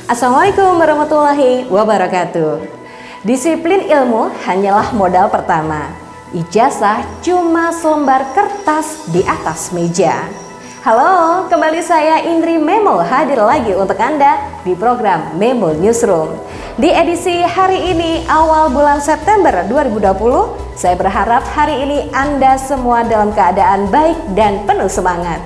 Assalamualaikum warahmatullahi wabarakatuh. Disiplin ilmu hanyalah modal pertama. Ijazah cuma selembar kertas di atas meja. Halo, kembali saya Indri Memo hadir lagi untuk Anda di program Memo Newsroom. Di edisi hari ini awal bulan September 2020, saya berharap hari ini Anda semua dalam keadaan baik dan penuh semangat.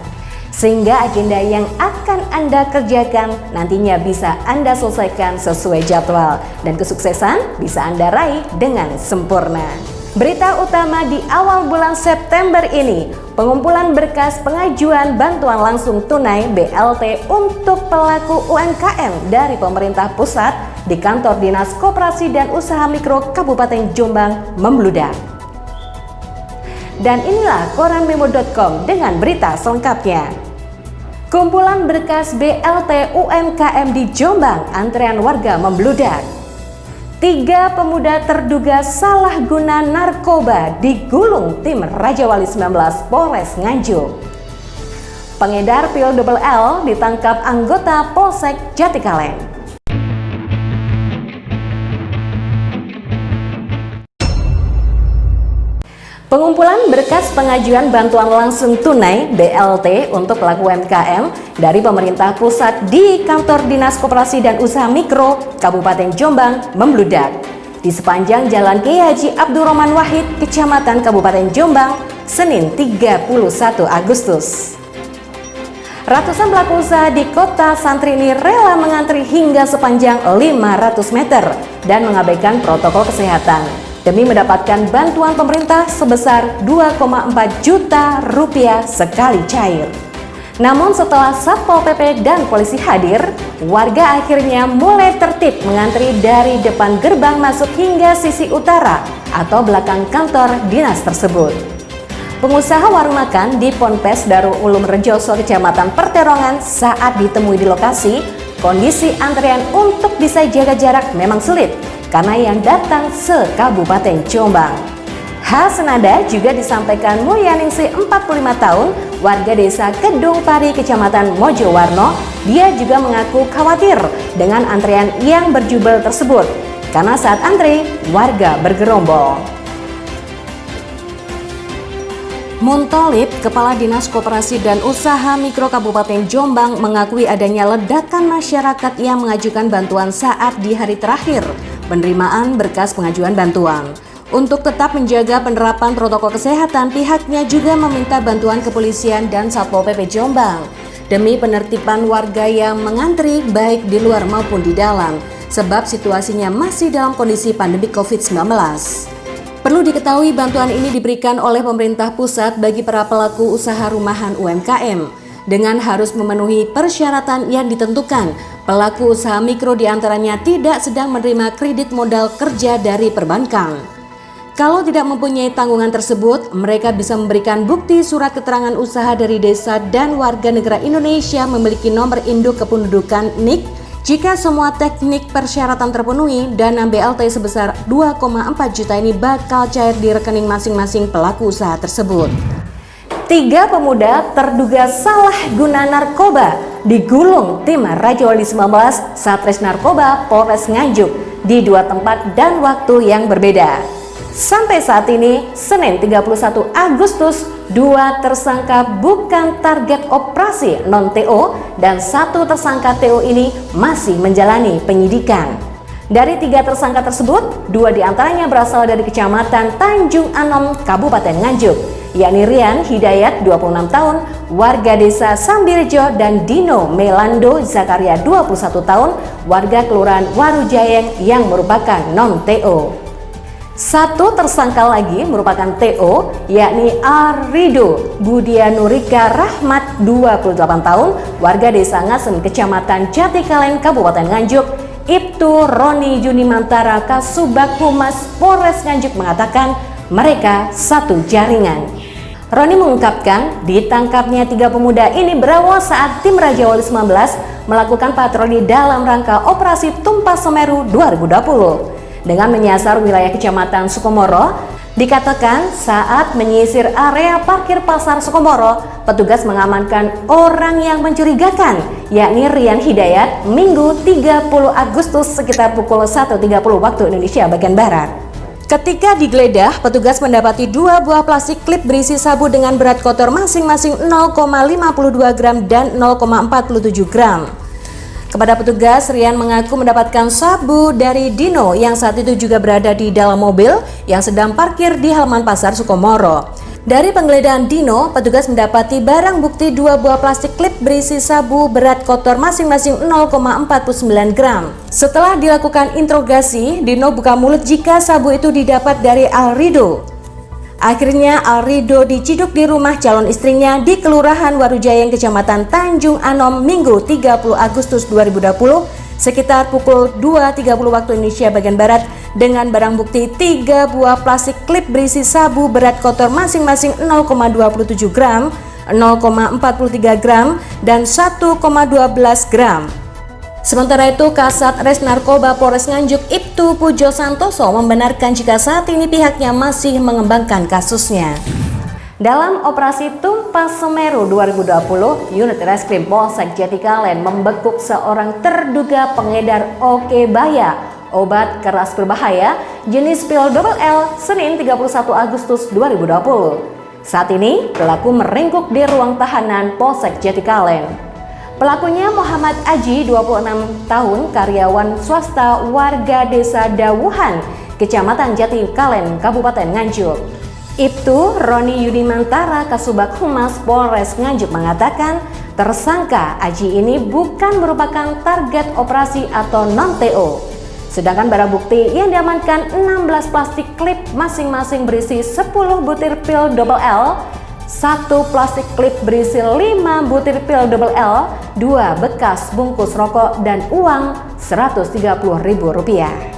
Sehingga agenda yang akan Anda kerjakan nantinya bisa Anda selesaikan sesuai jadwal dan kesuksesan bisa Anda raih dengan sempurna. Berita utama di awal bulan September ini, pengumpulan berkas pengajuan bantuan langsung tunai BLT untuk pelaku UMKM dari pemerintah pusat di kantor Dinas Koperasi dan Usaha Mikro Kabupaten Jombang membludak. Dan inilah koranmemo.com dengan berita selengkapnya. Kumpulan berkas BLT UMKM di Jombang, antrean warga membludak. 3 pemuda terduga salah guna narkoba digulung tim Raja Wali 19 Polres Nganjuk. Pengedar pil double L ditangkap anggota Polsek Jatikaleng. Pengumpulan berkas pengajuan bantuan langsung tunai BLT untuk pelaku UMKM dari pemerintah pusat di kantor Dinas Koperasi dan Usaha Mikro Kabupaten Jombang membludak di sepanjang Jalan Kiai Haji Abdurrahman Wahid, Kecamatan Kabupaten Jombang, Senin 31 Agustus. Ratusan pelaku usaha di kota santri ini rela mengantri hingga sepanjang 500 meter dan mengabaikan protokol kesehatan demi mendapatkan bantuan pemerintah sebesar 2,4 juta rupiah sekali cair. Namun setelah Satpol PP dan polisi hadir, warga akhirnya mulai tertib mengantri dari depan gerbang masuk hingga sisi utara atau belakang kantor dinas tersebut. Pengusaha warung makan di Ponpes Darul Ulum Rejoso, Kecamatan Perterongan saat ditemui di lokasi, kondisi antrean untuk bisa jaga jarak memang sulit karena yang datang se-Kabupaten Jombang. Hal senada juga disampaikan Mulyaningsih 45 tahun, warga desa Kedung Pari, Kecamatan Mojowarno. Dia juga mengaku khawatir dengan antrean yang berjubel tersebut, karena saat antri, warga bergerombol. Muntolib, Kepala Dinas Koperasi dan Usaha Mikro Kabupaten Jombang mengakui adanya ledakan masyarakat yang mengajukan bantuan saat di hari terakhir penerimaan berkas pengajuan bantuan. Untuk tetap menjaga penerapan protokol kesehatan, pihaknya juga meminta bantuan kepolisian dan Satpol PP Jombang demi penertiban warga yang mengantri baik di luar maupun di dalam, sebab situasinya masih dalam kondisi pandemi COVID-19. Perlu diketahui bantuan ini diberikan oleh pemerintah pusat bagi para pelaku usaha rumahan UMKM dengan harus memenuhi persyaratan yang ditentukan. Pelaku usaha mikro diantaranya tidak sedang menerima kredit modal kerja dari perbankan. Kalau tidak mempunyai tanggungan tersebut, mereka bisa memberikan bukti surat keterangan usaha dari desa dan warga negara Indonesia memiliki nomor induk kependudukan NIK. Jika semua teknik persyaratan terpenuhi, dana BLT sebesar 2,4 juta ini bakal cair di rekening masing-masing pelaku usaha tersebut. 3 pemuda terduga salah guna narkoba digulung tim Raja Wali 19 Satres Narkoba Polres Nganjuk di 2 tempat dan waktu yang berbeda. Sampai saat ini, Senin 31 Agustus, 2 tersangka bukan target operasi non-TO dan 1 tersangka TO ini masih menjalani penyidikan. Dari 3 tersangka tersebut, 2 diantaranya berasal dari Kecamatan Tanjung Anom, Kabupaten Nganjuk, yakni Rian Hidayat 26 tahun, warga desa Sambirejo, dan Dino Melando Zakaria 21 tahun, warga Kelurahan Warujayeng yang merupakan non-TO. 1 tersangka lagi merupakan TO, yakni Arido Budianurika Rahmat 28 tahun, warga desa Ngasem, Kecamatan Jatikaleng, Kabupaten Nganjuk. Ibtu Roni Junimantara Kasubag Humas Polres Nganjuk mengatakan mereka satu jaringan. Roni mengungkapkan ditangkapnya 3 pemuda ini berawal saat tim Raja Wali 19 melakukan patroli dalam rangka Operasi Tumpah Semeru 2020 dengan menyasar wilayah Kecamatan Sukomoro. Dikatakan saat menyisir area parkir pasar Sukomoro, petugas mengamankan orang yang mencurigakan, yakni Rian Hidayat, Minggu 30 Agustus sekitar pukul 1.30 waktu Indonesia bagian Barat. Ketika digeledah, petugas mendapati 2 buah plastik klip berisi sabu dengan berat kotor masing-masing 0,52 gram dan 0,47 gram. Kepada petugas, Rian mengaku mendapatkan sabu dari Dino yang saat itu juga berada di dalam mobil yang sedang parkir di halaman pasar Sukomoro. Dari penggeledahan Dino, petugas mendapati barang bukti 2 buah plastik klip berisi sabu berat kotor masing-masing 0,49 gram. Setelah dilakukan interogasi, Dino buka mulut jika sabu itu didapat dari Alrido. Akhirnya Alrido diciduk di rumah calon istrinya di Kelurahan Warujayang, Kecamatan Tanjung Anom, Minggu 30 Agustus 2020 sekitar pukul 2.30 waktu Indonesia bagian Barat dengan barang bukti 3 buah plastik klip berisi sabu berat kotor masing-masing 0,27 gram, 0,43 gram, dan 1,12 gram. Sementara itu, Kasat Res Narkoba Polres Nganjuk Ibtu Pujo Santoso membenarkan jika saat ini pihaknya masih mengembangkan kasusnya. Dalam operasi Tumpas Semeru 2020, unit Reskrim Polsek Jatikalen membekuk seorang terduga pengedar Okebaya, obat keras berbahaya jenis pil double L, Senin 31 Agustus 2020. Saat ini, pelaku meringkuk di ruang tahanan Polsek Jatikalen. Pelakunya Muhammad Aji, 26 tahun, karyawan swasta warga desa Dawuhan, Kecamatan Jatikalen, Kabupaten Nganjuk. Ibtu Roni Yudimantara, Kasubag Humas Polres Nganjuk mengatakan, tersangka Aji ini bukan merupakan target operasi atau non-TO. Sedangkan barang bukti yang diamankan 16 plastik klip masing-masing berisi 10 butir pil double L, 1 plastik klip berisi 5 butir pil double L, 2 bekas bungkus rokok, dan uang Rp130.000.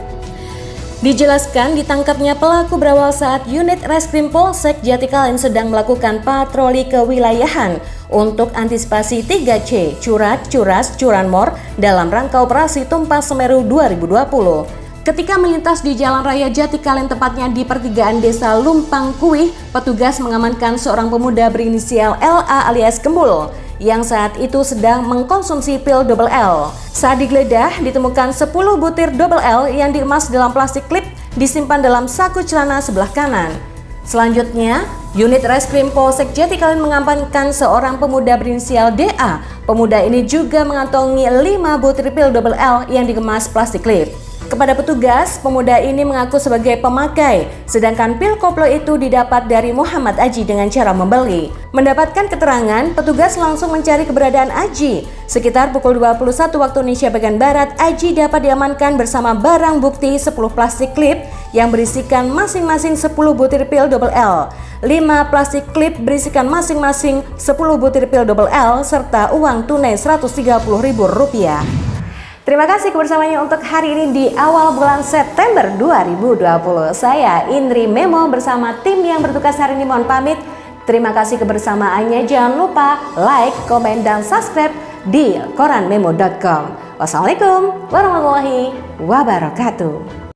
Dijelaskan ditangkapnya pelaku berawal saat unit Reskrim Polsek Jatikalen sedang melakukan patroli kewilayahan untuk antisipasi 3C Curat, Curas, Curanmor dalam rangka operasi Tumpas Semeru 2020. Ketika melintas di Jalan Raya Jatikalen, tepatnya di pertigaan Desa Lumpang Kuih, petugas mengamankan seorang pemuda berinisial LA alias Gembul yang saat itu sedang mengkonsumsi pil double L. Saat digeledah, ditemukan 10 butir double L yang diemas dalam plastik klip disimpan dalam saku celana sebelah kanan. Selanjutnya, unit Reskrim Polsek Jatikalen mengamankan seorang pemuda berinisial DA. Pemuda ini juga mengantongi 5 butir pil double L yang dikemas plastik klip. Kepada petugas, pemuda ini mengaku sebagai pemakai, sedangkan pil koplo itu didapat dari Muhammad Aji dengan cara membeli. Mendapatkan keterangan, petugas langsung mencari keberadaan Aji. Sekitar pukul 21 waktu Indonesia bagian Barat, Aji dapat diamankan bersama barang bukti 10 plastik klip yang berisikan masing-masing 10 butir pil double L, 5 plastik klip berisikan masing-masing 10 butir pil double L, serta uang tunai Rp130.000. Terima kasih kebersamaannya untuk hari ini di awal bulan September 2020. Saya Indri Memo bersama tim yang bertugas hari ini mohon pamit. Terima kasih kebersamaannya. Jangan lupa like, komen, dan subscribe di koranmemo.com. Wassalamualaikum warahmatullahi wabarakatuh.